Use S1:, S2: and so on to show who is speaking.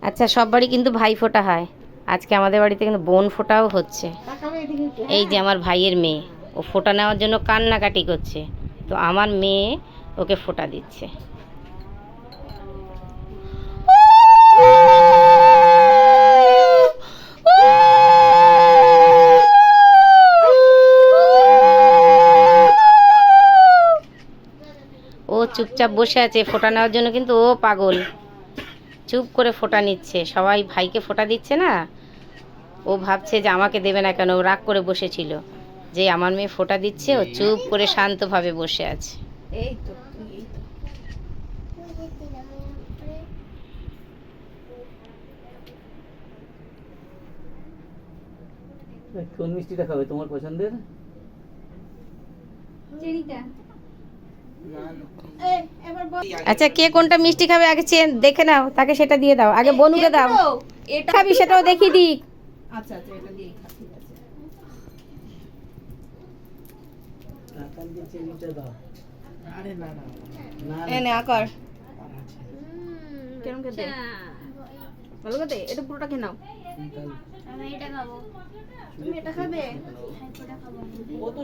S1: আচ্ছা, সব বাড়ি কিন্তু ভাই ফোঁটা হয়, আজকে আমাদের বাড়িতে কিন্তু বোন ফোঁটাও হচ্ছে। এই যে আমার ভাইয়ের মেয়ে, ও ফোঁটা নেওয়ার জন্য কান্নাকাটি করছে, তো আমার মেয়ে ওকে ফোঁটা দিচ্ছে। ও চুপচাপ বসে আছে ফোঁটা নেওয়ার জন্য, কিন্তু ও পাগল, চুপ করে ফোঁটা নিচ্ছে। সবাই ভাইকে ফোঁটা দিচ্ছে না, ও ভাবছে যে আমাকে দেবে না কেন, ও রাগ করে বসেছিল। যে আমার মেয়ে ফোঁটা দিচ্ছে, ও চুপ করে শান্তভাবে বসে আছে।
S2: এই তো এই তো
S3: কোন মিষ্টিটা খাবে তোমার পছন্দের?
S2: চেরিটা।
S1: আচ্ছা, কে কোনটা মিষ্টি খাবে আগে দেখে নাও, তাকে সেটা দিয়ে দাও। আগে বনুকে দাও,
S2: এটা
S1: খাবি সেটাও দেখিয়ে দিক।
S2: আচ্ছা আচ্ছা, এটা দিয়ে খা, ঠিক আছে।
S3: কাকানকে চেরিটা দাও। আরে না না না
S2: এনে আকার কেমন খেতে? ভালো খেতে? এটা পুরোটা খেয়ে নাও।
S4: আমি এটা খাবো।
S2: তুমি এটা খাবে?
S4: এটা খাবো।
S3: ও তো